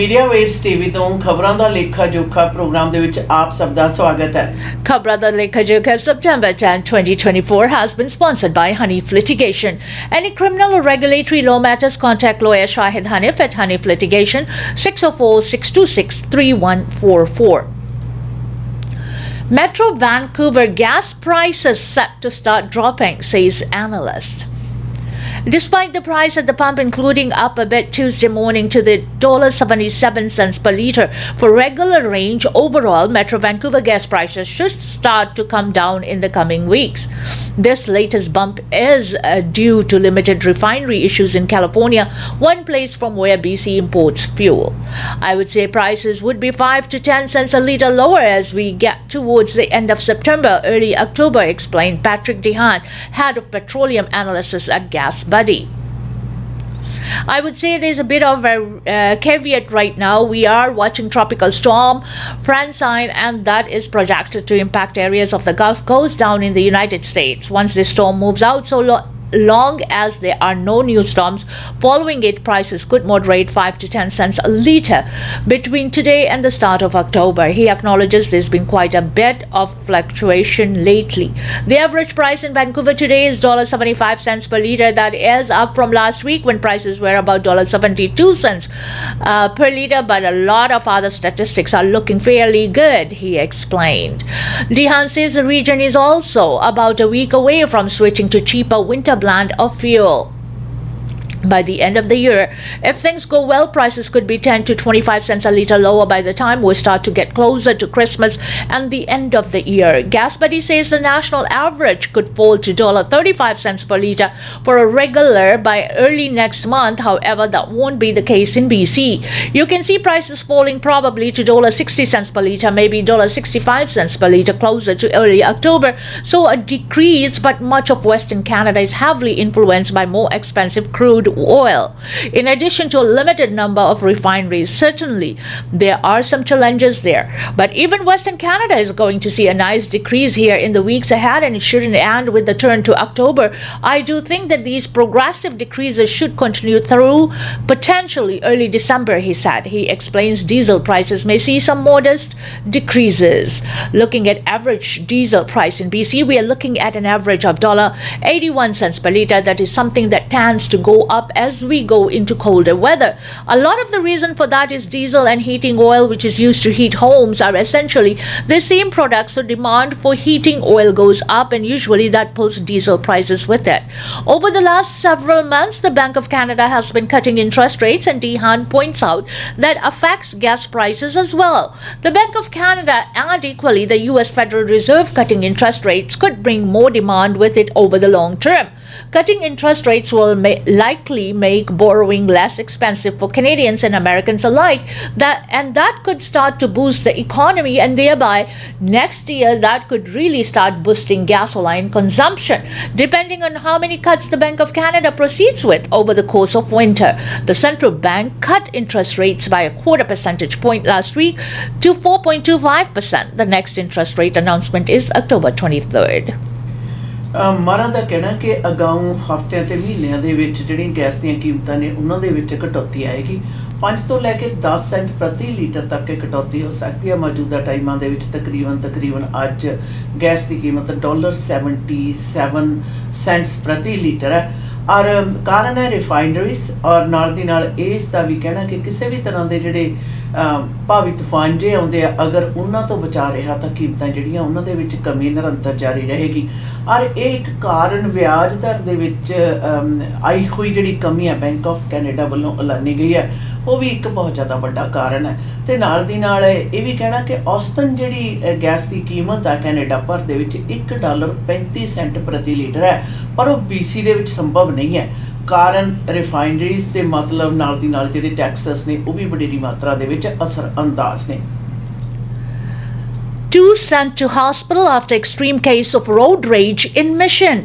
Media waves TV तो खबरां दा लेखा जोखा प्रोग्राम दे विच आप सब दा स्वागत है। Khabran Da Lekha Jokha September 10, 2024 has been sponsored by Hanif Litigation. Any criminal or regulatory law matters, contact lawyer Shahid Hanif at Hanif Litigation 604-626-3144. Metro Vancouver gas prices set to start dropping, says analyst. Despite the price at the pump including up a bit Tuesday morning to the $0.77 per litre for regular range, overall Metro Vancouver gas prices should start to come down in the coming weeks. This latest bump is due to limited refinery issues in California, one place from where BC imports fuel. I would say prices would be 5 to 10 cents a litre lower as we get towards the end of September, early October, explained Patrick Dehan, head of petroleum analysis at Gas Buddy. I would say there's a bit of a caveat right now. We are watching tropical storm Francine, and that is projected to impact areas of the Gulf Coast down in the United States. Once this storm moves out, long as there are no new storms following it, prices could moderate 5 to 10 cents a litre between today and the start of October. He acknowledges there's been quite a bit of fluctuation lately. The average price in Vancouver today is $0.75 per litre. That is up from last week when prices were about $0.72 per litre, but a lot of other statistics are looking fairly good, he explained. Dehan says the region is also about a week away from switching to cheaper winter blend of fuel. By the end of the year, if things go well, prices could be 10 to 25 cents a litre lower by the time we start to get closer to Christmas and the end of the year. Gas Buddy says the national average could fall to $0.35 per litre for a regular by early next month. However, that won't be the case in BC. You can see prices falling probably to $0.60 per litre, maybe $0.65 per litre closer to early October. So a decrease, but much of Western Canada is heavily influenced by more expensive crude oil. In addition to a limited number of refineries, certainly there are some challenges there. But even Western Canada is going to see a nice decrease here in the weeks ahead, and it shouldn't end with the turn to October. I do think that these progressive decreases should continue through potentially early December, he said. He explains diesel prices may see some modest decreases. Looking at average diesel price in BC, we are looking at an average of $0.81 per litre. That is something that tends to go up as we go into colder weather. A lot of the reason for that is diesel and heating oil, which is used to heat homes, are essentially the same products, so demand for heating oil goes up, and usually that pulls diesel prices with it. Over the last several months, the Bank of Canada has been cutting interest rates, and Dehan points out that affects gas prices as well. The Bank of Canada and equally the US Federal Reserve cutting interest rates could bring more demand with it over the long term. Cutting interest rates will likely make borrowing less expensive for Canadians and Americans alike. That could start to boost the economy, and thereby next year that could really start boosting gasoline consumption, depending on how many cuts the Bank of Canada proceeds with over the course of winter. The central bank cut interest rates by a quarter percentage point last week to 4.25%. The next interest rate announcement is October 23rd. ਮਾਰਾਂ ਦਾ ਕਹਿਣਾ ਕਿ ਅਗਾਊਂ ਹਫ਼ਤਿਆਂ ਤੇ ਮਹੀਨਿਆਂ ਦੇ ਵਿੱਚ ਜਿਹੜੀਆਂ gas ਦੀਆਂ ਕੀਮਤਾਂ ਨੇ ਉਹਨਾਂ ਦੇ ਵਿੱਚ ਕਟੌਤੀ ਆਏਗੀ। 5 ਤੋਂ ਲੈ ਕੇ 10 ਸੈਂਟ ਪ੍ਰਤੀ ਲੀਟਰ ਤੱਕ ਇਹ ਕਟੌਤੀ ਹੋ ਸਕਦੀ ਹੈ। ਮੌਜੂਦਾ ਟਾਈਮਾਂ ਦੇ ਵਿੱਚ ਤਕਰੀਬਨ ਅੱਜ ਗੈਸ ਦੀ ਕੀਮਤ $0.77 ਪ੍ਰਤੀ ਲੀਟਰ ਹੈ। ਔਰ ਕਾਰਨ ਹੈ ਰਿਫਾਈਨਰੀਜ਼, ਔਰ ਨਾਲ ਦੀ ਨਾਲ ਇਸ ਦਾ ਵੀ ਕਹਿਣਾ ਕਿ ਕਿਸੇ ਵੀ ਤਰ੍ਹਾਂ ਦੇ ਜਿਹੜੇ ਭਾਵੀ ਤੂਫਾਨ ਜੇ ਆਉਂਦੇ ਆ, ਅਗਰ ਉਹਨਾਂ ਤੋਂ ਬਚਾ ਰਿਹਾ ਤਾਂ ਕੀਮਤਾਂ ਜਿਹੜੀਆਂ ਉਹਨਾਂ ਦੇ ਵਿੱਚ ਕਮੀ ਨਿਰੰਤਰ ਜਾਰੀ ਰਹੇਗੀ। ਔਰ ਇਹ ਇੱਕ ਕਾਰਨ ਵਿਆਜ ਦਰ ਦੇ ਵਿੱਚ ਆਈ ਹੋਈ ਜਿਹੜੀ ਕਮੀ ਹੈ ਬੈਂਕ ਆਫ ਕੈਨੇਡਾ ਵੱਲੋਂ ਐਲਾਨੀ ਗਈ ਹੈ, ਉਹ ਵੀ ਇੱਕ ਬਹੁਤ ਜ਼ਿਆਦਾ ਵੱਡਾ ਕਾਰਨ ਹੈ। ਤੇ ਨਾਲ ਦੀ ਨਾਲ ਇਹ ਵੀ ਕਹਿਣਾ ਕਿ ਔਸਤਨ ਜਿਹੜੀ ਗੈਸ ਦੀ ਕੀਮਤ ਹੈ ਕੈਨੇਡਾ ਭਰ ਦੇ ਵਿੱਚ $1.35 ਪ੍ਰਤੀ ਲੀਟਰ ਹੈ, ਪਰ ਉਹ BC ਦੇ ਵਿੱਚ ਸੰਭਵ ਨਹੀਂ ਹੈ। ਕਾਰਨ ਰਿਫਾਈਨਰੀਜ਼ ਦੇ ਮਤਲਬ ਨਾਲ ਦੀ ਨਾਲ ਜਿਹੜੇ ਟੈਕਸਸ ਨੇ ਉਹ ਵੀ ਵੱਡੀ ਮਾਤਰਾ ਦੇ ਵਿੱਚ ਅਸਰ ਅੰਦਾਜ਼ ਨੇ। 2 sent to hospital after extreme case of road rage in Mission.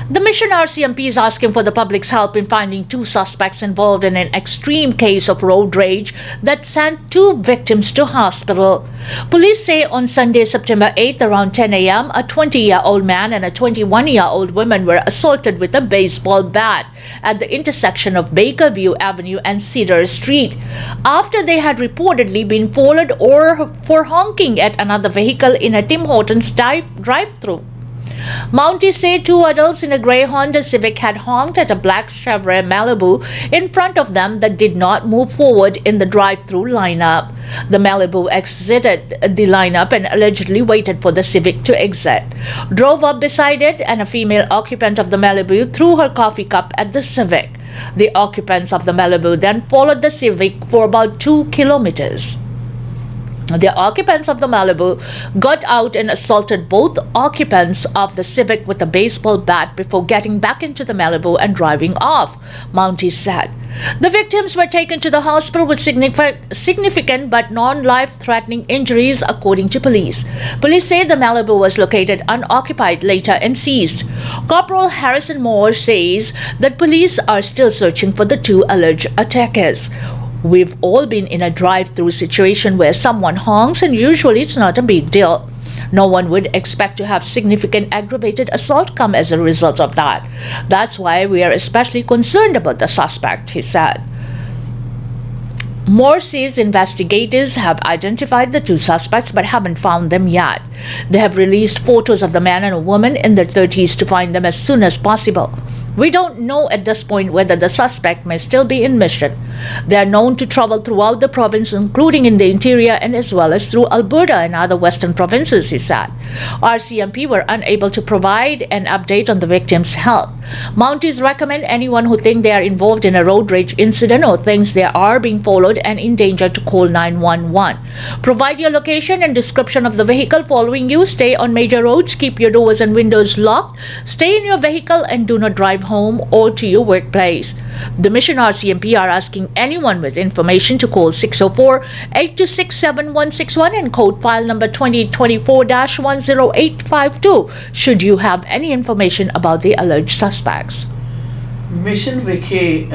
The Mission RCMP is asking for the public's help in finding two suspects involved in an extreme case of road rage that sent two victims to hospital. Police say on Sunday, September 8th, around 10 a.m., a 20-year-old man and a 21-year-old woman were assaulted with a baseball bat at the intersection of Bakerview Avenue and Cedar Street after they had reportedly been followed or for honking at another vehicle in a Tim Hortons drive-thru. Mounties say two adults in a grey Honda Civic had honked at a black Chevrolet Malibu in front of them that did not move forward in the drive-thru lineup. The Malibu exited the lineup and allegedly waited for the Civic to exit, drove up beside it, and a female occupant of the Malibu threw her coffee cup at the Civic. The occupants of the Malibu then followed the Civic for about 2 kilometers. The occupants of the Malibu got out and assaulted both occupants of the Civic with a baseball bat before getting back into the Malibu and driving off, Mounties said. The victims were taken to the hospital with significant but non-life-threatening injuries, according to police. Police say the Malibu was located unoccupied later and seized. Corporal Harrison Moore says that police are still searching for the two alleged attackers. We've all been in a drive-thru situation where someone honks and usually it's not a big deal. No one would expect to have significant aggravated assault come as a result of that. That's why we are especially concerned about the suspect, he said. Moore says investigators have identified the two suspects but haven't found them yet. They have released photos of the man and a woman in their 30s to find them as soon as possible. We don't know at this point whether the suspect may still be in Mission. They are known to travel throughout the province, including in the interior and as well as through Alberta and other western provinces, he said. RCMP were unable to provide an update on the victim's health. Mounties recommend anyone who think they are involved in a road rage incident or thinks they are being followed and in danger to call 911. Provide your location and description of the vehicle following you. Stay on major roads. Keep your doors and windows locked. Stay in your vehicle and do not drive home or to your workplace. The Mission RCMP are asking anyone with information to call 604-826-7161 and code file number 2024-10852 should you have any information about the alleged suspects. Mission ਵਿਖੇ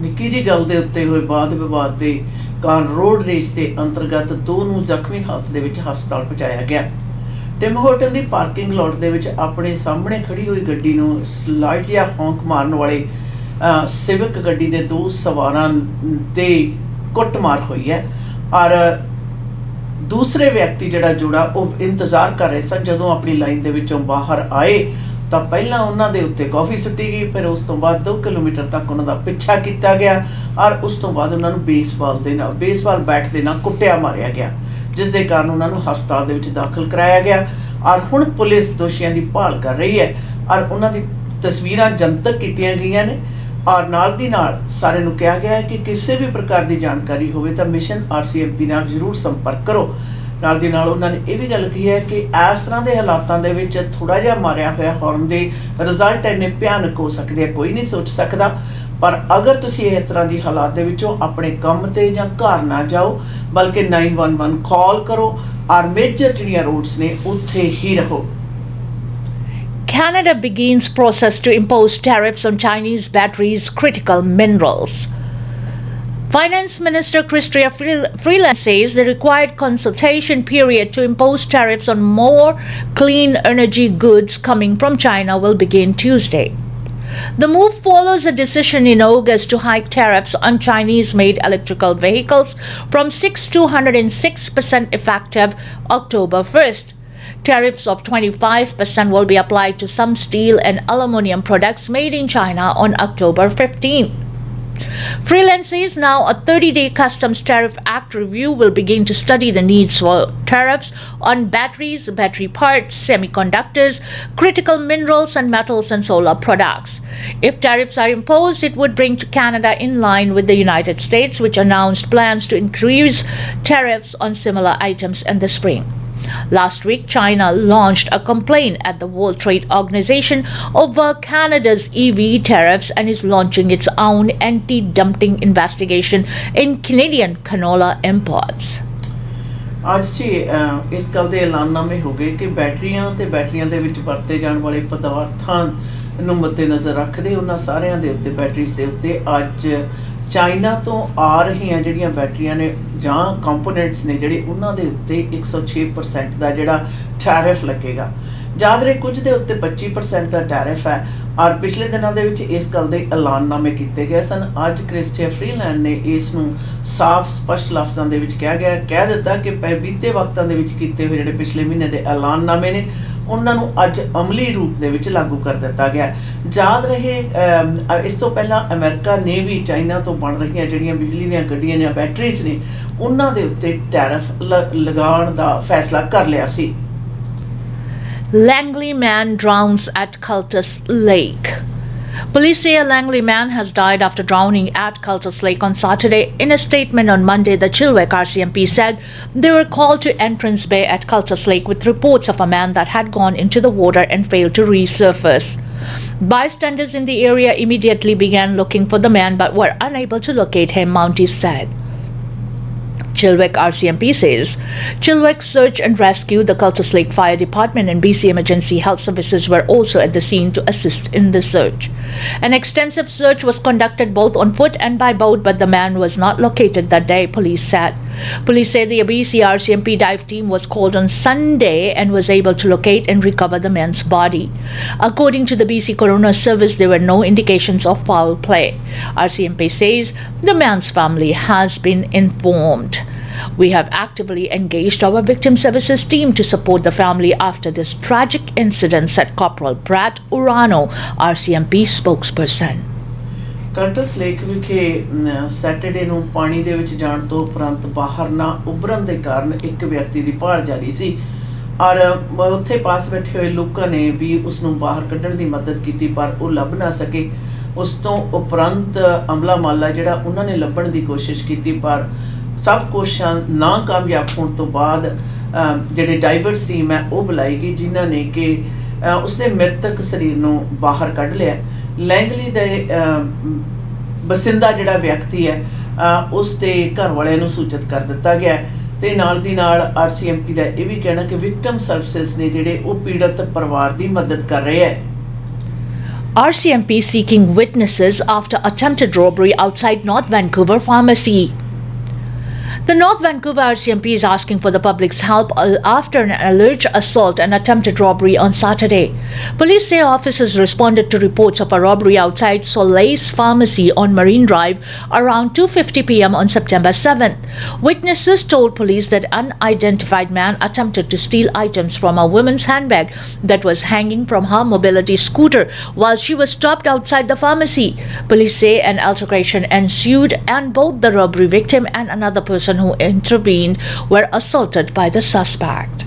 ਨਿੱਕੀ ਜਿਹੀ ਗੱਲ ਦੇ ਉੱਤੇ ਹੋਏ ਬਾਅਦ ਵਿਵਾਦ ਦੇ ਕਾਰਨ ਰੋਡ ਰੇਸ ਦੇ ਅੰਤਰਗਤ ਦੋ ਨੂੰ ਜ਼ਖਮੀ ਹਾਲਤ ਦੇ ਵਿੱਚ ਹਸਪਤਾਲ ਪਹੁੰਚਾਇਆ ਗਿਆ। ਟਿਮ ਹੋਟਲ ਦੀ ਪਾਰਕਿੰਗ ਲੋਟ ਦੇ ਵਿੱਚ ਆਪਣੇ ਸਾਹਮਣੇ ਖੜੀ ਹੋਈ ਗੱਡੀ ਨੂੰ ਸਲਾਈਟ ਜਾਂ ਹੌਂਕ ਮਾਰਨ ਵਾਲੇ ਸਿਵਿਕ ਗੱਡੀ ਦੇ ਦੋ ਸਵਾਰਾਂ ਦੇ ਕੁੱਟਮਾਰ ਹੋਈ ਹੈ ਔਰ ਦੂਸਰੇ ਵਿਅਕਤੀ ਜਿਹੜਾ ਜੋੜਾ ਉਹ ਇੰਤਜ਼ਾਰ ਕਰ ਰਹੇ ਸਨ ਜਦੋਂ ਆਪਣੀ ਲਾਈਨ ਦੇ ਵਿੱਚੋਂ ਬਾਹਰ ਆਏ ਤਾਂ ਪਹਿਲਾਂ ਉਹਨਾਂ ਦੇ ਉੱਤੇ ਕਾਫੀ ਸੁੱਟੀ ਗਈ, ਫਿਰ ਉਸ ਤੋਂ ਬਾਅਦ 2 ਕਿਲੋਮੀਟਰ ਤੱਕ ਉਹਨਾਂ ਦਾ ਪਿੱਛਾ ਕੀਤਾ ਗਿਆ ਔਰ ਉਸ ਤੋਂ ਬਾਅਦ ਉਹਨਾਂ ਨੂੰ ਬੇਸਬਾਲ ਬੈਟ ਦੇ ਨਾਲ ਕੁੱਟਿਆ ਮਾਰਿਆ ਗਿਆ, ਜਿਸ ਦੇ ਕਾਰਨ ਉਹਨਾਂ ਨੂੰ ਹਸਪਤਾਲ ਦੇ ਵਿੱਚ ਦਾਖਲ ਕਰਾਇਆ ਗਿਆ ਔਰ ਹੁਣ ਪੁਲਿਸ ਦੋਸ਼ੀਆਂ ਦੀ ਭਾਲ ਕਰ ਰਹੀ ਹੈ ਔਰ ਉਹਨਾਂ ਦੀ ਤਸਵੀਰਾਂ ਜਨਤਕ ਕੀਤੀਆਂ ਗਈਆਂ ਨੇ ਔਰ ਨਾਲ ਦੀ ਨਾਲ ਸਾਰਿਆਂ ਨੂੰ ਕਿਹਾ ਗਿਆ ਹੈ ਕਿ ਕਿਸੇ ਵੀ ਪ੍ਰਕਾਰ ਦੀ ਜਾਣਕਾਰੀ ਹੋਵੇ ਤਾਂ ਮਿਸ਼ਨ RCMP ਨਾਲ ਜ਼ਰੂਰ ਸੰਪਰਕ ਕਰੋ। ਨਾਲ ਦੀ ਨਾਲ ਉਹਨਾਂ ਨੇ ਇਹ ਵੀ ਗੱਲ ਕਹੀ ਹੈ ਕਿ ਇਸ ਤਰ੍ਹਾਂ ਦੇ ਹਾਲਾਤਾਂ ਦੇ ਵਿੱਚ ਥੋੜਾ ਜਿਹਾ ਮਾਰਿਆ ਹੋਇਆ ਹੌਰਨ ਦੇ ਰਿਜ਼ਲਟ ਇੰਨੇ ਭਿਆਨਕ ਹੋ ਸਕਦੇ ਆ ਕੋਈ ਨਹੀਂ ਸੋਚ ਸਕਦਾ, ਪਰ ਅਗਰ ਤੁਸੀਂ ਇਸ ਤਰ੍ਹਾਂ ਦੀ ਹਾਲਾਤ ਦੇ ਵਿੱਚੋਂ ਆਪਣੇ ਕੰਮ ਤੇ ਜਾਂ ਘਰ ਨਾ ਜਾਓ ਬਲਕਿ 911 ਕਾਲ ਕਰੋ ਔਰ ਮੇਜਰ ਜਿਹੜੀਆਂ ਰੋਡਸ ਨੇ ਉੱਥੇ ਹੀ ਰਹੋ। Canada begins process to impose tariffs on Chinese batteries' critical minerals. Finance Minister Chrystia Freeland says the required consultation period to impose tariffs on more clean energy goods coming from China will begin Tuesday. The move follows a decision in August to hike tariffs on Chinese-made electrical vehicles from 6% to 106% effective October 1st. Tariffs of 25% will be applied to some steel and aluminum products made in China on October 15th. Freeland says now a 30-day Customs Tariff Act review will begin to study the needs for tariffs on batteries, battery parts, semiconductors, critical minerals and metals and solar products. If tariffs are imposed, it would bring Canada in line with the United States, which announced plans to increase tariffs on similar items in the spring. Last week, China launched a complaint at the World Trade Organization over Canada's EV tariffs and is launching its own anti-dumping investigation in Canadian canola imports. ਅੱਜ ਜੀ ਇਸ ਗੱਲ ਦੇ ਐਲਾਨਨਾਮੇ ਹੋ ਗਏ ਕਿ ਬੈਟਰੀਆਂ ਦੇ ਵਿੱਚ ਵਰਤੇ ਜਾਣ ਵਾਲੇ ਪਦਾਰਥਾਂ ਨੂੰ ਮੱਦੇਨਜ਼ਰ ਰੱਖਦੇ ਉਹਨਾਂ ਸਾਰਿਆਂ ਦੇ ਉੱਤੇ ਬੈਟਰੀਜ਼ ਦੇ ਉੱਤੇ ਅੱਜ ਚਾਈਨਾ ਤੋਂ ਆ ਰਹੀਆਂ ਜਿਹੜੀਆਂ ਬੈਟਰੀਆਂ ਨੇ ਜਾਂ ਕੰਪੋਨੈਂਟਸ ਨੇ ਜਿਹੜੇ ਉਹਨਾਂ ਦੇ ਉੱਤੇ 106% ਦਾ ਜਿਹੜਾ ਟੈਰਿਫ ਲੱਗੇਗਾ। ਯਾਦ ਰਹੇ ਕੁਝ ਦੇ ਉੱਤੇ 25% ਦਾ ਟੈਰਿਫ ਹੈ ਔਰ ਪਿਛਲੇ ਦਿਨਾਂ ਦੇ ਵਿੱਚ ਇਸ ਗੱਲ ਦੇ ਐਲਾਨਨਾਮੇ ਕੀਤੇ ਗਏ ਸਨ। ਅੱਜ ਕ੍ਰਿਸਟੀਆ ਫਰੀਲੈਂਡ ਨੇ ਇਸ ਨੂੰ ਸਾਫ਼ ਸਪਸ਼ਟ ਲਫ਼ਜ਼ਾਂ ਦੇ ਵਿੱਚ ਕਹਿ ਦਿੱਤਾ ਕਿ ਬੀਤੇ ਵਕਤਾਂ ਦੇ ਵਿੱਚ ਕੀਤੇ ਹੋਏ ਜਿਹੜੇ ਪਿਛਲੇ ਮਹੀਨੇ ਦੇ ਐਲਾਨਨਾਮੇ ਨੇ ਉਹਨਾਂ ਨੂੰ ਅੱਜ ਅਮਲੀ ਰੂਪ ਦੇ ਵਿੱਚ ਲਾਗੂ ਕਰ ਦਿੱਤਾ ਗਿਆ। ਯਾਦ ਰਹੇ ਇਸ ਤੋਂ ਪਹਿਲਾਂ ਅਮਰੀਕਾ ਨੇ ਵੀ ਚਾਈਨਾ ਤੋਂ ਬਣ ਰਹੀਆਂ ਜਿਹੜੀਆਂ ਬਿਜਲੀ ਦੀਆਂ ਗੱਡੀਆਂ ਜਾਂ ਬੈਟਰੀਜ਼ ਨੇ ਉਹਨਾਂ ਦੇ ਉੱਤੇ ਟੈਰਿਫ ਲਗਾਉਣ ਦਾ ਫੈਸਲਾ ਕਰ ਲਿਆ ਸੀ। Langley man drowns at Cultus Lake. Police say a Langley man has died after drowning at Cultus Lake on Saturday. In a statement on Monday, the Chilliwack RCMP said they were called to Entrance Bay at Cultus Lake with reports of a man that had gone into the water and failed to resurface. Bystanders in the area immediately began looking for the man but were unable to locate him, Mounty said. Chilliwack RCMP says Chilliwack Search and Rescue, the Cultus Lake Fire Department and BC Emergency Health Services were also at the scene to assist in the search. An extensive search was conducted both on foot and by boat, but the man was not located that day, police said. Police say the BC RCMP dive team was called on Sunday and was able to locate and recover the man's body. According to the BC Coroner Service, there were no indications of foul play. RCMP says the man's family has been informed. We have actively engaged our victim services team to support the family after this tragic incident, said Corporal Brad Urano, RCMP spokesperson. Cultus lake ਵਿਖੇ Saturday ਨੂੰ ਪਾਣੀ ਦੇ ਵਿੱਚ ਜਾਣ ਤੋਂ ਉਪਰੰਤ ਬਾਹਰ ਨਾ ਉੱਭਰਨ ਦੇ ਕਾਰਨ ਇੱਕ ਵਿਅਕਤੀ ਦੀ ਭਾਲ ਜਾਰੀ ਸੀ ਔਰ ਉੱਥੇ ਪਾਸ ਬੈਠੇ ਹੋਏ ਲੋਕਾਂ ਨੇ ਵੀ ਉਸ ਨੂੰ ਬਾਹਰ ਕੱਢਣ ਦੀ ਮਦਦ ਕੀਤੀ ਪਰ ਉਹ ਲੱਭ ਨਾ ਸਕੇ। ਉਸ ਤੋਂ ਉਪਰੰਤ ਅਮਲਾ ਮਾਲਾ ਜਿਹੜਾ ਉਹਨਾਂ ਨੇ ਲੱਭਣ ਦੀ ਕੋਸ਼ਿਸ਼ ਕੀਤੀ ਪਰ ਸਭ ਕੋਸ਼ਿਸ਼ਾਂ ਨਾਕਾਮਯਾਬ ਹੋਣ ਤੋਂ ਬਾਅਦ ਜਿਹੜੇ ਡਾਈਵਰਸ ਟੀਮ ਹੈ ਉਹ ਬੁਲਾਈ ਗਈ ਜਿਨ੍ਹਾਂ ਨੇ ਕਿ ਉਸਦੇ ਮ੍ਰਿਤਕ ਸਰੀਰ ਨੂੰ ਬਾਹਰ ਕੱਢ ਲਿਆ। ਲੈਂਗਲੀ ਦੇ ਬਸਿੰਦਾ ਜਿਹੜਾ ਵਿਅਕਤੀ ਹੈ ਉਸ ਦੇ ਘਰ ਵਾਲਿਆਂ ਨੂੰ ਸੂਚਿਤ ਕਰ ਦਿੱਤਾ ਗਿਆ ਤੇ ਨਾਲ ਦੀ ਨਾਲ RCMP ਦਾ ਇਹ ਵੀ ਕਹਿਣਾ ਕਿ ਵਿਕਟਮ ਸਰਵਿਸਿਜ਼ ਨੇ ਜਿਹੜੇ ਉਹ ਪੀੜਤ ਪਰਿਵਾਰ ਦੀ ਮਦਦ ਕਰ ਰਹੇ ਹੈ। RCMP seeking witnesses after attempted robbery outside North Vancouver pharmacy. The North Vancouver RCMP is asking for the public's help after an alleged assault and attempted robbery on Saturday. Police say officers responded to reports of a robbery outside Soleil's Pharmacy on Marine Drive around 2:50 p.m. on September 7th. Witnesses told police that an unidentified man attempted to steal items from a woman's handbag that was hanging from her mobility scooter while she was stopped outside the pharmacy. Police say an altercation ensued and both the robbery victim and another person who intervened were assaulted by the suspect.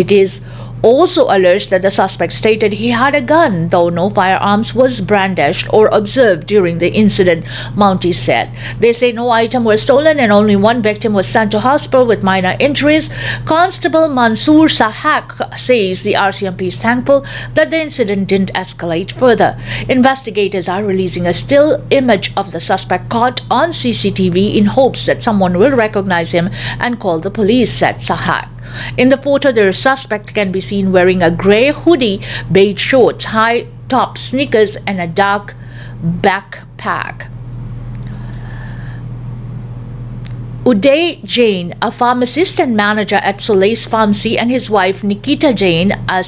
It is also alleged that the suspect stated he had a gun, though no firearms was brandished or observed during the incident, Mounty said. They say no item was stolen and only one victim was sent to hospital with minor injuries. Constable Mansoor Sahak says the RCMP is thankful that the incident didn't escalate further. Investigators are releasing a still image of the suspect caught on CCTV in hopes that someone will recognize him and call the police, said Sahak. In the photo, the suspect can be seen wearing a grey hoodie, beige shorts, high-top sneakers, and a dark backpack. Uday Jain, a pharmacist and manager at Soleil's Pharmacy, and his wife Nikita Jain, a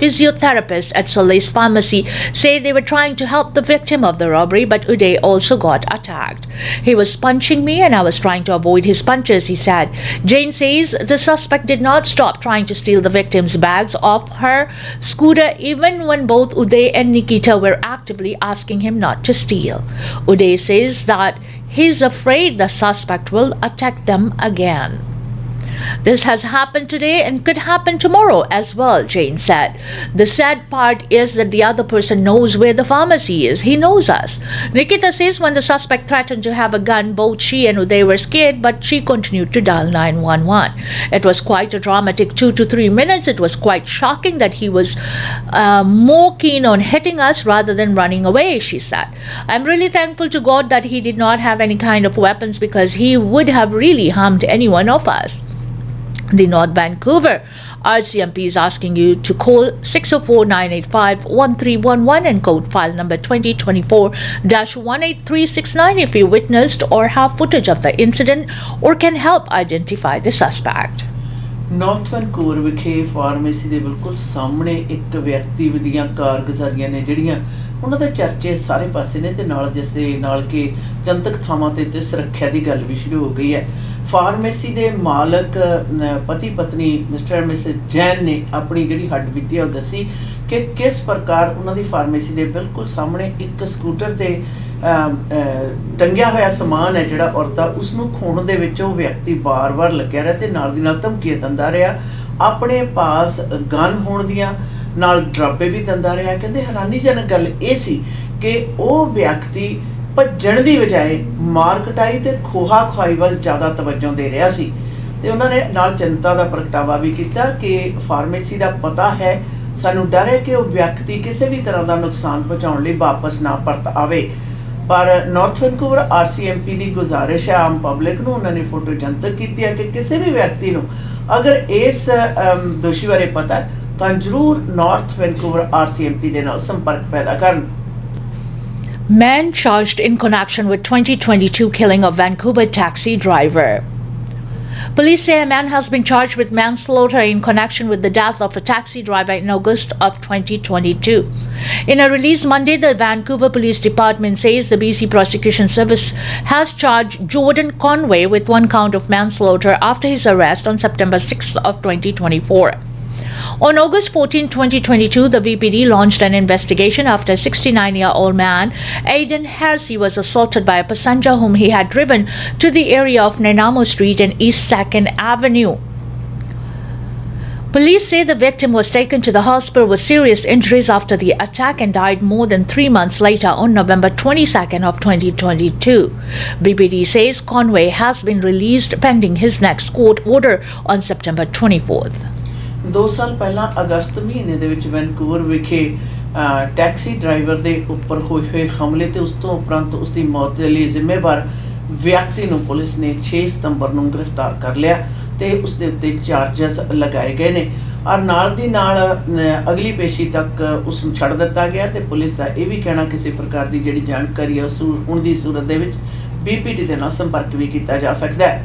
physiotherapist at Soleil's Pharmacy, say they were trying to help the victim of the robbery, but Uday also got attacked. He was punching me and I was trying to avoid his punches, he said. Jain says the suspect did not stop trying to steal the victim's bags off her scooter even when both Uday and Nikita were actively asking him not to steal. Uday says that he's afraid the suspect will attack them again. This has happened today and could happen tomorrow as well, Jane said. The sad part is that the other person knows where the pharmacy is. He knows us. Nikita says when the suspect threatened to have a gun, both she and Uday were scared, but she continued to dial 911. It was quite a dramatic 2 to 3 minutes. It was quite shocking that he was more keen on hitting us rather than running away, she said. I'm really thankful to God that he did not have any kind of weapons because he would have really harmed any one of us. The North Vancouver RCMP is asking you to call 604-985-1311 and code file number 2024-18369 if you witnessed or have footage of the incident or can help identify the suspect. North Vancouver ਵਿਖੇ pharmacy ਦੇ ਬਿਲਕੁਲ ਸਾਹਮਣੇ ਇੱਕ ਵਿਅਕਤੀ ਦੀਆਂ ਕਾਰਗੁਜ਼ਾਰੀਆਂ ਨੇ ਜਿਹੜੀਆਂ ਉਹਨਾਂ ਦੇ ਚਰਚੇ ਸਾਰੇ ਪਾਸੇ ਨੇ ਤੇ ਨਾਲ ਜਿਸ ਦੇ ਨਾਲ ਕਿ ਜਨਤਕ ਥਾਵਾਂ ਤੇ ਸੁਰੱਖਿਆ ਦੀ ਗੱਲ ਵੀ ਸ਼ੁਰੂ ਹੋ ਗਈ ਹੈ। ਫਾਰਮੇਸੀ ਦੇ ਮਾਲਕ ਪਤੀ ਪਤਨੀ ਮਿਸਟਰ ਮਿਸਿਸ ਜੈਨ ਨੇ ਆਪਣੀ ਜਿਹੜੀ ਹੱਡ ਬੀਤੀ ਉਹ ਦੱਸੀ ਕਿ ਕਿਸ ਪ੍ਰਕਾਰ ਉਹਨਾਂ ਦੀ ਫਾਰਮੇਸੀ ਦੇ ਬਿਲਕੁਲ ਸਾਹਮਣੇ ਇੱਕ ਸਕੂਟਰ ਤੇ ਟੰਗਿਆ ਹੋਇਆ ਸਮਾਨ ਹੈ ਜਿਹੜਾ ਔਰਤਾਂ ਉਸਨੂੰ ਖੋਣ ਦੇ ਵਿੱਚ ਉਹ ਵਿਅਕਤੀ ਬਾਰ-ਬਾਰ ਲੱਗਿਆ ਰਿਹਾ ਤੇ ਨਾਲ ਦੀ ਨਾਲ ਧਮਕੀਆਂ ਦਿੰਦਾ ਰਿਹਾ, ਆਪਣੇ ਪਾਸ ਗਨ ਹੋਣ ਦੀਆਂ ਨਾਲ ਡਰਾਬੇ ਵੀ ਦਿੰਦਾ ਰਿਹਾ। ਕਹਿੰਦੇ ਹੈਰਾਨੀਜਨਕ ਗੱਲ ਇਹ ਸੀ ਕਿ ਉਹ ਵਿਅਕਤੀ ਭੱਜਣ ਦੀ ਬਜਾਏ ਮਾਰ ਕਟਾਈ ਤੇ ਖੋਹਾ ਖੁਆਈ ਵੱਲ ਜ਼ਿਆਦਾ ਤਵੱਜੋ ਦੇ ਰਿਹਾ ਸੀ ਤੇ ਉਹਨਾਂ ਨੇ ਨਾਲ ਚਿੰਤਾ ਦਾ ਪ੍ਰਗਟਾਵਾ ਵੀ ਕੀਤਾ ਕਿ ਫਾਰਮੇਸੀ ਦਾ ਪਤਾ ਹੈ, ਸਾਨੂੰ ਡਰ ਹੈ ਕਿ ਉਹ ਵਿਅਕਤੀ ਕਿਸੇ ਵੀ ਤਰ੍ਹਾਂ ਦਾ ਨੁਕਸਾਨ ਪਹੁੰਚਾਉਣ ਲਈ ਵਾਪਸ ਨਾ ਪਰਤ ਆਵੇ। ਪਰ ਨਾਰਥ ਵੈਨਕੂਵਰ RCMP ਦੀ ਗੁਜ਼ਾਰਿਸ਼ ਹੈ ਆਮ ਪਬਲਿਕ ਨੂੰ, ਉਹਨਾਂ ਨੇ ਫੋਟੋ ਜਨਤਕ ਕੀਤੀ ਹੈ ਕਿ ਕਿਸੇ ਵੀ ਵਿਅਕਤੀ ਨੂੰ ਅਗਰ ਇਸ ਦੋਸ਼ੀ ਬਾਰੇ ਪਤਾ ਤਾਂ ਜ਼ਰੂਰ ਨਾਰਥ ਵੈਨਕੂਵਰ RCMP ਦੇ ਨਾਲ ਸੰਪਰਕ ਪੈਦਾ ਕਰਨ। Man charged in connection with 2022 killing of Vancouver taxi driver. Police say a man has been charged with manslaughter in connection with the death of a taxi driver in August of 2022. In a release Monday, the Vancouver Police Department says the BC Prosecution Service has charged Jordan Conway with one count of manslaughter after his arrest on September 6th of 2024. On August 14, 2022, the VPD launched an investigation after a 69-year-old man, Aidan Hersey, was assaulted by a passenger whom he had driven to the area of Nanaimo Street and East 2nd Avenue. Police say the victim was taken to the hospital with serious injuries after the attack and died more than 3 months later on November 22nd of 2022. VPD says Conway has been released pending his next court order on September 24th. 2 ਸਾਲ ਪਹਿਲਾਂ ਅਗਸਤ ਮਹੀਨੇ ਦੇ ਵਿੱਚ Vancouver ਵਿਖੇ taxi driver ਦੇ ਉੱਪਰ ਹੋਏ ਹਮਲੇ ਤੇ ਉਸ ਤੋਂ ਉਪਰੰਤ ਉਸ ਦੀ ਮੌਤ ਦੇ ਲਈ ਜ਼ਿੰਮੇਵਾਰ ਵਿਅਕਤੀ ਨੂੰ ਪੁਲਿਸ ਨੇ 6 ਸਤੰਬਰ ਨੂੰ ਗ੍ਰਿਫਤਾਰ ਕਰ ਲਿਆ ਤੇ ਉਸ ਦੇ ਉੱਤੇ ਚਾਰਜਸ ਲਗਾਏ ਗਏ ਨੇ ਔਰ ਨਾਲ ਦੀ ਨਾਲ ਅਗਲੀ ਪੇਸ਼ੀ ਤੱਕ ਉਸ ਨੂੰ ਛੱਡ ਦਿੱਤਾ ਗਿਆ ਤੇ ਪੁਲਿਸ ਦਾ ਇਹ ਵੀ ਕਹਿਣਾ ਕਿਸੇ ਪ੍ਰਕਾਰ ਦੀ ਜਿਹੜੀ ਜਾਣਕਾਰੀ ਹੈ ਹੁਣ ਦੀ ਸੂਰਤ ਦੇ ਵਿੱਚ BPD ਦੇ ਨਾਲ ਸੰਪਰਕ ਵੀ ਕੀਤਾ ਜਾ ਸਕਦਾ ਹੈ।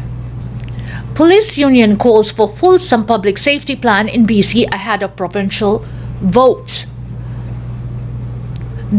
Police union calls for fulsome public safety plan in BC ahead of provincial vote.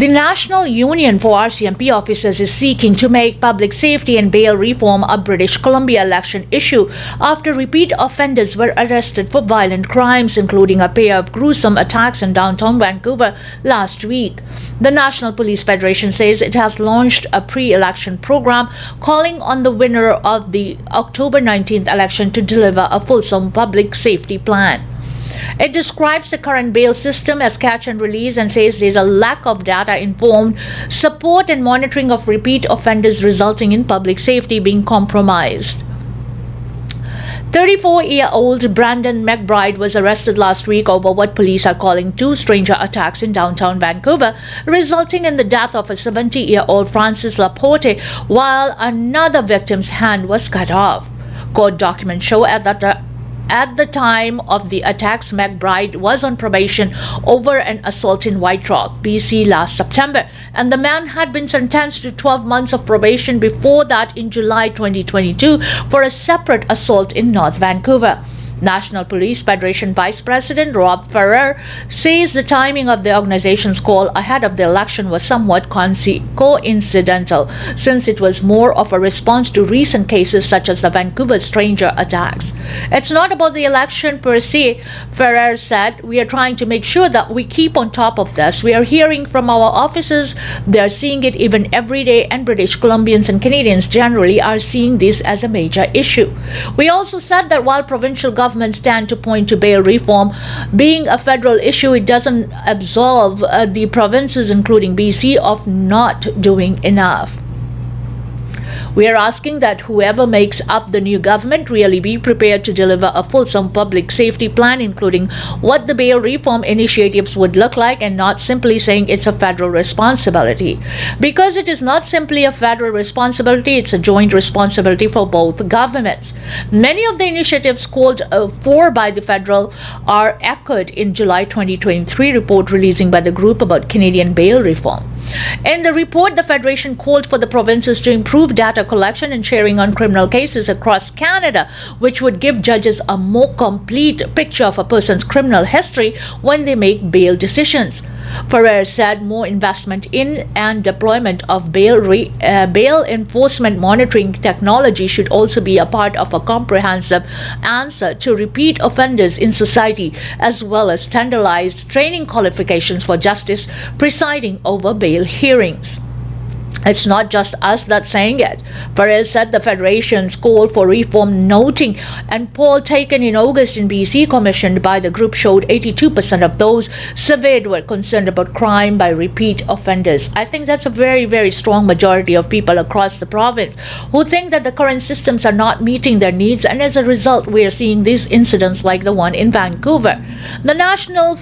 The National Union for RCMP officers is seeking to make public safety and bail reform a British Columbia election issue after repeat offenders were arrested for violent crimes, including a pair of gruesome attacks in downtown Vancouver last week. The National Police Federation says it has launched a pre-election program calling on the winner of the October 19th election to deliver a fulsome public safety plan. It describes the current bail system as catch and release and says there is a lack of data-informed support and monitoring of repeat offenders, resulting in public safety being compromised. 34-year-old Brandon McBride was arrested last week over what police are calling 2 stranger attacks in downtown Vancouver, resulting in the death of a 70-year-old Francis Laporte, while another victim's hand was cut off. Court documents show at the time of the attacks, McBride was on probation over an assault in White Rock, BC last September, and the man had been sentenced to 12 months of probation before that in July 2022 for a separate assault in North Vancouver. National Police Federation Vice President Rob Ferrer says the timing of the organization's call ahead of the election was somewhat coincidental, since it was more of a response to recent cases such as the Vancouver stranger attacks. It's not about the election per se, Ferrer said. We are trying to make sure that we keep on top of this. We are hearing from our officers. They are seeing it even every day, and British Columbians and Canadians generally are seeing this as a major issue. We also said that while provincial governments stand to point to bail reform being a federal issue, it doesn't absolve the provinces, including BC, of not doing enough. We are asking that whoever makes up the new government really be prepared to deliver a fulsome public safety plan, including what the bail reform initiatives would look like, and not simply saying it's a federal responsibility. Because it is not simply a federal responsibility, it's a joint responsibility for both governments. Many of the initiatives called for by the federal are echoed in July 2023 report releasing by the group about Canadian bail reform. In the report, the Federation called for the provinces to improve data collection and sharing on criminal cases across Canada, which would give judges a more complete picture of a person's criminal history when they make bail decisions. Ferrer said more investment in and deployment of bail enforcement monitoring technology should also be a part of a comprehensive answer to repeat offenders in society, as well as standardized training qualifications for justice presiding over bail hearings. It's not just us that's saying it. Perez said the Federation's call for reform, noting and poll taken in August in BC commissioned by the group showed 82% of those surveyed were concerned about crime by repeat offenders. I think that's a very, very strong majority of people across the province who think that the current systems are not meeting their needs, and as a result we are seeing these incidents like the one in Vancouver. The National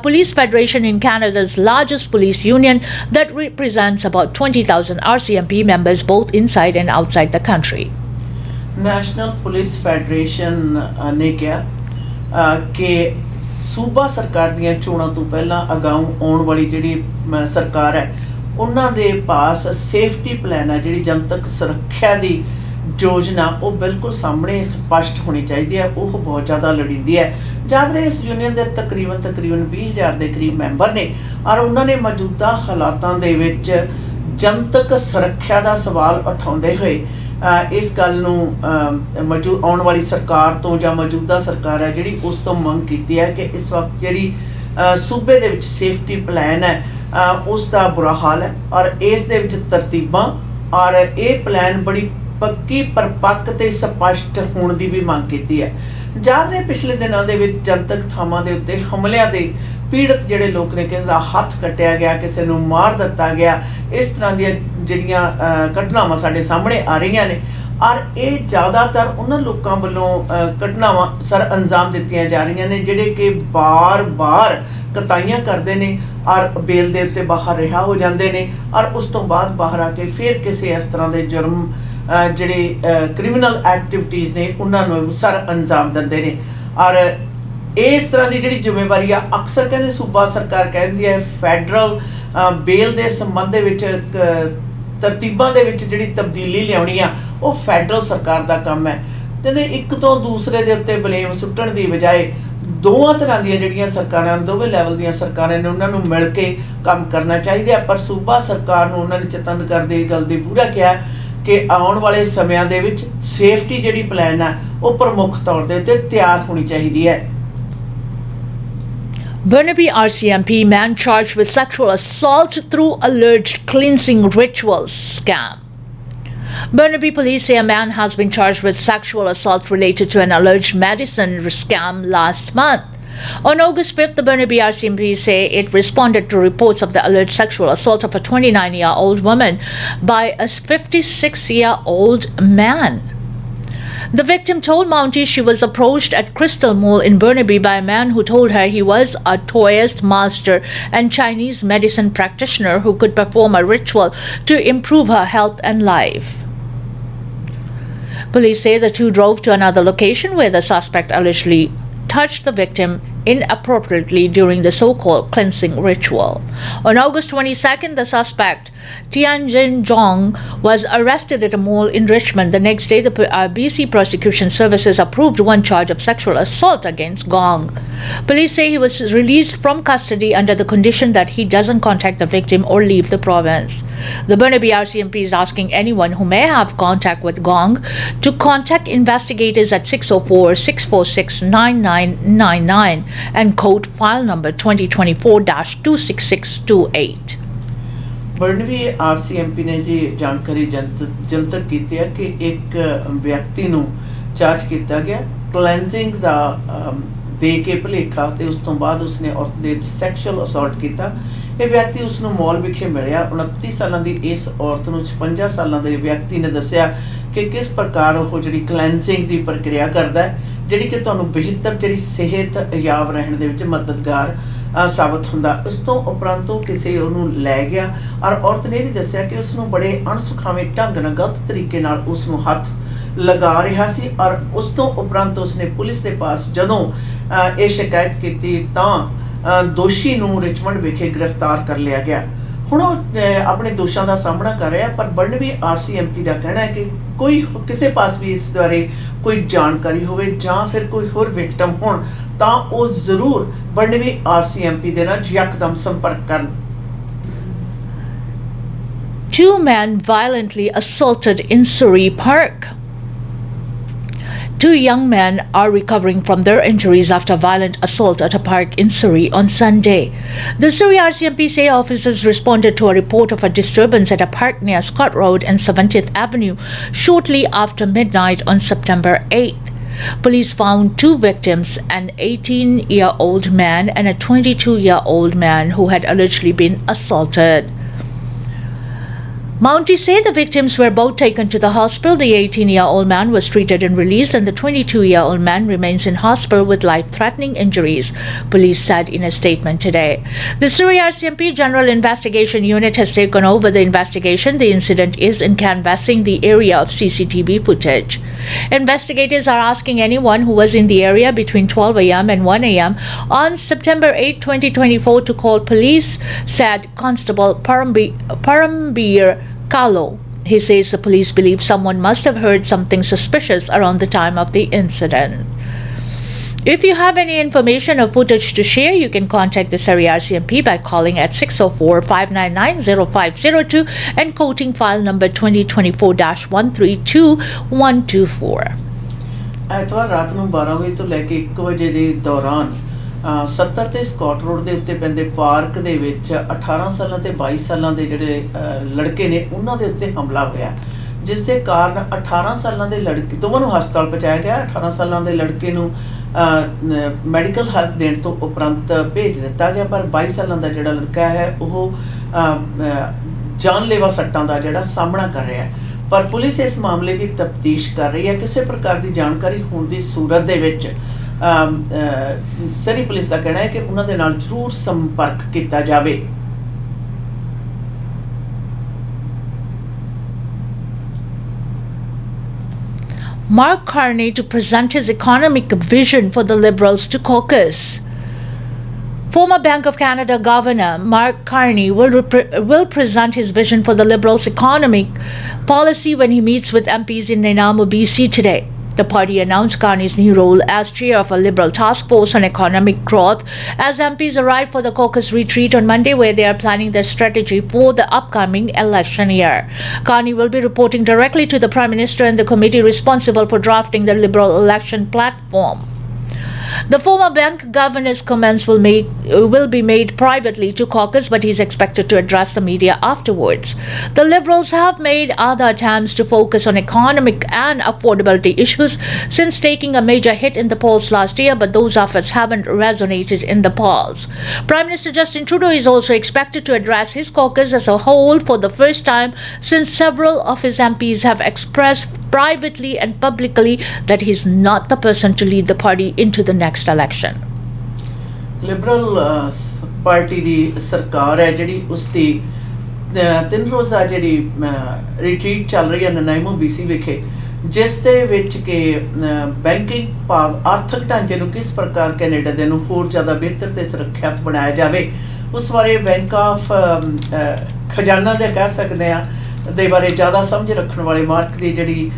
Police Federation in Canada's largest police union that represents about 20,000 RCMP members both inside and outside the country. National Police Federation ने कहा कि सूबा सरकार दियां चोणां तो पहला अगाऊं आउण वाली जिहड़ी सरकार है उन्हां दे पास सेफ्टी प्लान है जिहड़ी जनतक सुरक्षा दी योजना वो बिल्कुल सामने स्पष्ट होनी चाहिए है। वो बहुत ज़्यादा लड़ींदी है। याद रहे इस यूनियन के तकरीबन 20,000 के करीब मैंबर ने और उन्होंने मौजूदा हालातों दे विच जनतक सुरक्षा का सवाल उठाते हुए इस गल नूं आने वाली सरकार तो या मौजूदा सरकार है जिहड़ी उस तो मंग की है कि इस वक्त जिहड़ी सूबे दे विच सेफ्टी प्लान है उसका बुरा हाल है और इस दे विच तरतीबां और ये प्लान बड़ी पक्की परपक्क ते स्पष्ट होने की भी मंग की है। याद रहे पिछले दिनों दे विच जनतक थावां दे उत्ते हमलिਆਂ दे पीड़ित जिहड़े लोग ने किसी का हथ कट्टिया गया, किसी नूं मार दिता गया, इस तरह दी जिहड़ियां घटनावां साडे सामने आ रही ने और ये ज़्यादातर उन्हां लोकां वल्लों घटनावां सर अंजाम दित्तियां जा रही ने जिहड़े कि बार बार कताइयां करते हैं और बेल दे उत्ते बाहर रिहा हो जाते हैं और उस तो बाद बाहर आके फिर किसी इस तरह के जुर्म जिहड़े क्रिमिनल एक्टिविटीज़ ने उन्होंने सर अंजाम दिंदे ने और इस तरह की जिहड़ी जिम्मेवारी आ अक्सर कहते सूबा सरकार कहती है फैडरल बेल के संबंध विच तरतीबां दे विच जिहड़ी तब्दीली लियाउणी आ वो फैडरल सरकार का काम है। कहते एक तो दूसरे के उत्ते बलेम सुट्टण की बजाय दोवां तरह दी जिहड़ियां सरकारां दोवें लैवल दी सरकारां ने उन्हां नूं मिल के काम करना चाहिए। पर सूबा सरकार नूं उन्हां ने चेतन करदे गल दी पूरा किया कि आउण वाले समयां दे विच सेफ्टी जिहड़ी प्लान है वो प्रमुख तौर दे उत्ते तैयार होनी चाहिए है। Burnaby RCMP man charged with sexual assault through alleged cleansing rituals scam. Burnaby police say a man has been charged with sexual assault related to an alleged medicine scam last month. On August 5th, the Burnaby RCMP say it responded to reports of the alleged sexual assault of a 29-year-old woman by a 56-year-old man. The victim told Mountie she was approached at Crystal Mall in Burnaby by a man who told her he was a Taoist master and Chinese medicine practitioner who could perform a ritual to improve her health and life. Police say the two drove to another location where the suspect allegedly touched the victim inappropriately during the so-called cleansing ritual. On August 22nd, the suspect, Tianjin Zhong, was arrested at a mall in Richmond. The next day, the BC Prosecution Services approved one charge of sexual assault against Gong. Police say he was released from custody under the condition that he doesn't contact the victim or leave the province. The Burnaby RCMP is asking anyone who may have contact with Gong to contact investigators at 604-646-9999 and code file number 2024-26628. Burnaby RCMP ने जी जानकारी जनतक की है कि एक व्यक्ति नूं charge किया गया क्लेंजिंग दा दे के भलेखा ते उस तो बाद उसने औरत दे सैक्शुअल असॉल्ट किया। ਇਹ ਵਿਅਕਤੀ ਉਸ ਨੂੰ ਮਾਲ ਵਿਖੇ ਮਿਲਿਆ। 29 ਸਾਲਾਂ ਦੀ ਇਸ ਔਰਤ ਨੂੰ 56 ਸਾਲਾਂ ਦੇ ਵਿਅਕਤੀ ਨੇ ਦੱਸਿਆ ਕਿ ਕਿਸ ਪ੍ਰਕਾਰ ਉਹ ਜਿਹੜੀ ਕਲੈਂਸਿੰਗ ਦੀ ਪ੍ਰਕਿਰਿਆ ਕਰਦਾ ਹੈ, ਜਿਹੜੀ ਕਿ ਤੁਹਾਨੂੰ ਬਿਹਤਰ ਜਿਹੜੀ ਸਿਹਤਯਾਬ ਰਹਿਣ ਦੇ ਵਿੱਚ ਮਦਦਗਾਰ ਸਾਬਤ ਹੁੰਦਾ। ਉਸ ਤੋਂ ਉਪਰੰਤ ਉਹ ਕਿਸੇ ਉਹਨੂੰ ਲੈ ਗਿਆ ਔਰ ਔਰਤ ਨੇ ਵੀ ਦੱਸਿਆ ਕਿ ਉਸ ਨੂੰ ਬੜੇ ਅਣਸੁਖਾਵੇਂ ਢੰਗ ਨਾਲ ਗਲਤ ਤਰੀਕੇ ਨਾਲ ਉਸ ਨੂੰ ਹੱਥ ਲਗਾ ਰਿਹਾ ਸੀ ਔਰ ਉਸ ਤੋਂ ਉਪਰੰਤ ਉਸਨੇ ਪੁਲਿਸ ਦੇ ਪਾਸ ਜਦੋਂ ਇਹ ਸ਼ਿਕਾਇਤ ਕੀਤੀ ਤਾਂ ਦੋਸ਼ੀ ਨੂੰ ਰਿਚਮੰਡ ਵਿਖੇ ਗ੍ਰਿਫਤਾਰ ਕਰ ਲਿਆ ਗਿਆ। ਹੁਣ ਉਹ ਆਪਣੇ ਦੋਸ਼ਾਂ ਦਾ ਸਾਹਮਣਾ ਕਰ ਰਿਹਾ, ਪਰ ਬਰਨਬੀ RCMP ਦਾ ਕਹਿਣਾ ਹੈ ਕਿ ਕੋਈ ਕਿਸੇ ਪਾਸ ਵੀ ਇਸ ਬਾਰੇ ਕੋਈ ਜਾਣਕਾਰੀ ਹੋਵੇ ਜਾਂ ਫਿਰ ਕੋਈ ਹੋਰ ਵਿਕਟਮ ਹੋਣ ਤਾਂ ਉਹ ਜ਼ਰੂਰ ਬਰਨਬੀ RCMP ਦੇ ਨਾਲ ਯਕਦਮ ਸੰਪਰਕ ਕਰਨ। Two men violently assaulted in Surrey Park. Two young men are recovering from their injuries after violent assault at a park in Surrey on Sunday. The Surrey RCMP say officers responded to a report of a disturbance at a park near Scott Road and 70th Avenue shortly after midnight on September 8th. Police found two victims, an 18-year-old man and a 22-year-old man who had allegedly been assaulted. Mounties say the victims were both taken to the hospital. The 18-year-old man was treated and released, and the 22-year-old man remains in hospital with life-threatening injuries, police said in a statement today. The Surrey RCMP General Investigation Unit has taken over the investigation. The incident is in canvassing the area of CCTV footage. Investigators are asking anyone who was in the area between 12 a.m. and 1 a.m. on September 8, 2024 to call police, said Constable Parambir Kalo. He says the police believe someone must have heard something suspicious around the time of the incident. If you have any information or footage to share, you can contact the Surrey RCMP by calling at 604-599-0502 and quoting file number 2024-132124. ਐਤਵਾਰ ਰਾਤ ਨੂੰ 12 ਵਜੇ ਤੋਂ ਲੈ ਕੇ 1 ਵਜੇ ਦੇ ਦੌਰਾਨ 70 ਤੇ ਸਕਾਟ ਰੋਡ ਦੇ ਉੱਤੇ ਪੈਂਦੇ ਪਾਰਕ ਦੇ ਵਿੱਚ 18 ਸਾਲਾਂ ਤੇ 22 ਸਾਲਾਂ ਦੇ ਜਿਹੜੇ ਲੜਕੇ ਨੇ ਉਹਨਾਂ ਦੇ ਉੱਤੇ ਹਮਲਾ ਹੋਇਆ, ਜਿਸ ਦੇ ਕਾਰਨ 18 ਸਾਲਾਂ ਦੇ ਲੜਕੇ ਦੋਵਾਂ ਨੂੰ ਹਸਪਤਾਲ ਪਹੁੰਚਾਇਆ ਗਿਆ। 18 ਸਾਲਾਂ ਦੇ ਲੜਕੇ ਨੂੰ ਮੈਡੀਕਲ ਹੈਲਪ ਦੇਣ ਤੋਂ ਉਪਰੰਤ ਭੇਜ ਦਿੱਤਾ ਗਿਆ, ਪਰ 22 ਸਾਲਾਂ ਦਾ ਜਿਹੜਾ ਲੜਕਾ ਹੈ ਉਹ ਜਾਨਲੇਵਾ ਸੱਟਾਂ ਦਾ ਜਿਹੜਾ ਸਾਹਮਣਾ ਕਰ ਰਿਹਾ ਹੈ। ਪਰ ਪੁਲਿਸ ਇਸ ਮਾਮਲੇ ਦੀ ਤਫਤੀਸ਼ ਕਰ ਰਹੀ ਹੈ। ਕਿਸੇ ਪ੍ਰਕਾਰ ਦੀ ਜਾਣਕਾਰੀ ਹੋਣ ਦੀ ਸੂਰਤ ਦੇ ਵਿੱਚ ਸਰੀ ਪੁਲਿਸ ਦਾ ਕਹਿਣਾ ਹੈ ਕਿ ਉਹਨਾਂ ਦੇ ਨਾਲ ਜ਼ਰੂਰ ਸੰਪਰਕ ਕੀਤਾ ਜਾਵੇ। Mark Carney to present his economic vision for the Liberals to caucus. Former Bank of Canada Governor Mark Carney will present his vision for the Liberals' economic policy when he meets with MPs in Nanaimo, BC today. The party announced Carney's new role as chair of a Liberal task force on economic growth as MPs arrived for the caucus retreat on Monday, where they are planning their strategy for the upcoming election year. Carney will be reporting directly to the Prime Minister and the committee responsible for drafting the Liberal election platform. The former bank governor's comments will be made privately to caucus, but he is expected to address the media afterwards. The Liberals have made other attempts to focus on economic and affordability issues since taking a major hit in the polls last year, but those efforts haven't resonated in the polls. Prime Minister Justin Trudeau is also expected to address his caucus as a whole for the first time since several of his MPs have expressed privately and publicly that he is not the person to lead the party into the next election. Liberal party ਦੀ ਸਰਕਾਰ ਹੈ ਜਿਹੜੀ ਉਸ ਦੀ 3 ਰੋਜ਼ਾ ਜਿਹੜੀ retreat ਚੱਲ ਰਹੀ ਹੈ ਨਨਾਈਮੋ BC ਵਿਖੇ, ਜਿਸ ਦੇ ਵਿੱਚ ਕਿ ਬੈਂਕਿੰਗ ਭਾਵ ਆਰਥਿਕ ਢਾਂਚੇ ਨੂੰ ਕਿਸ ਪ੍ਰਕਾਰ ਕੈਨੇਡਾ ਦੇ ਨੂੰ ਹੋਰ ਜ਼ਿਆਦਾ ਬਿਹਤਰ ਤੇ ਸੁਰੱਖਿਅਤ ਬਣਾਇਆ ਜਾਵੇ, ਉਸ ਬਾਰੇ ਬੈਂਕ ਆਫ ਖਜ਼ਾਨਾ ਦੇ ਕਹਿ ਸਕਦੇ ਹਾਂ ਦੇ ਬਾਰੇ ਜ਼ਿਆਦਾ ਸਮਝ ਰੱਖਣ ਵਾਲੇ ਮਾਰਕ ਦੀ ਜਿਹੜੀ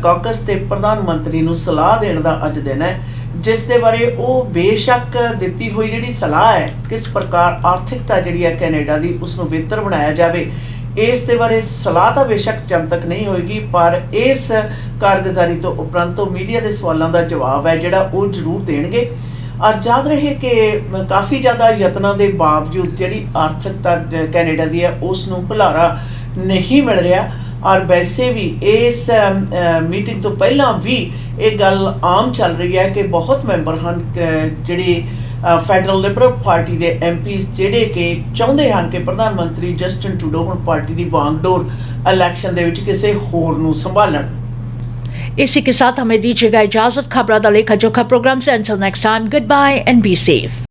ਕਾਕਸ ਤੇ ਪ੍ਰਧਾਨ ਮੰਤਰੀ ਨੂੰ ਸਲਾਹ ਦੇਣ ਦਾ ਅੱਜ ਦਿਨ ਹੈ, ਜਿਸ ਦੇ ਬਾਰੇ ਉਹ ਬੇਸ਼ੱਕ ਦਿੱਤੀ ਹੋਈ ਜਿਹੜੀ ਸਲਾਹ ਹੈ ਕਿਸ ਪ੍ਰਕਾਰ ਆਰਥਿਕਤਾ ਜਿਹੜੀ ਹੈ ਕੈਨੇਡਾ ਦੀ ਉਸ ਨੂੰ ਬਿਹਤਰ ਬਣਾਇਆ ਜਾਵੇ, ਇਸ ਦੇ ਬਾਰੇ ਸਲਾਹ ਤਾਂ ਬੇਸ਼ੱਕ ਜਨਤਕ ਨਹੀਂ ਹੋਏਗੀ, ਪਰ ਇਸ ਕਾਰਗੁਜ਼ਾਰੀ ਤੋਂ ਉਪਰੰਤ ਮੀਡੀਆ ਦੇ ਸਵਾਲਾਂ ਦਾ ਜਵਾਬ ਹੈ ਜਿਹੜਾ ਉਹ ਜ਼ਰੂਰ ਦੇਣਗੇ। ਔਰ ਯਾਦ ਰਹੇ ਕਿ ਕਾਫੀ ਜ਼ਿਆਦਾ ਯਤਨਾਂ ਦੇ ਬਾਵਜੂਦ ਜਿਹੜੀ ਆਰਥਿਕਤਾ ਕੈਨੇਡਾ ਦੀ ਹੈ ਉਸ ਨੂੰ ਹੁਲਾਰਾ ਨਹੀਂ ਮਿਲ ਰਿਹਾ। ਔਰ ਵੈਸੇ ਵੀ ਇਸ ਮੀਟਿੰਗ ਤੋਂ ਪਹਿਲਾਂ ਵੀ ਇਹ ਗੱਲ ਆਮ ਚੱਲ ਰਹੀ ਹੈ ਕਿ ਬਹੁਤ ਮੈਂਬਰ ਹਨ ਜਿਹੜੇ ਫੈਡਰਲ ਲਿਬਰਲ ਪਾਰਟੀ ਦੇ MPs ਜਿਹੜੇ ਕਿ ਚਾਹੁੰਦੇ ਹਨ ਕਿ ਪ੍ਰਧਾਨ ਮੰਤਰੀ ਜਸਟਿਨ ਟਰੂਡੋ ਹੁਣ ਪਾਰਟੀ ਦੀ ਵਾਂਗਡੋਰ ਇਲੈक्शन ਦੇ ਵਿੱਚ ਕਿਸੇ ਹੋਰ ਨੂੰ ਸੰਭਾਲਣ। इसी के साथ हमें दीजिएगा इजाजत। खबरां दा लेखा जोखा प्रोग्राम से until next time, goodbye and be safe.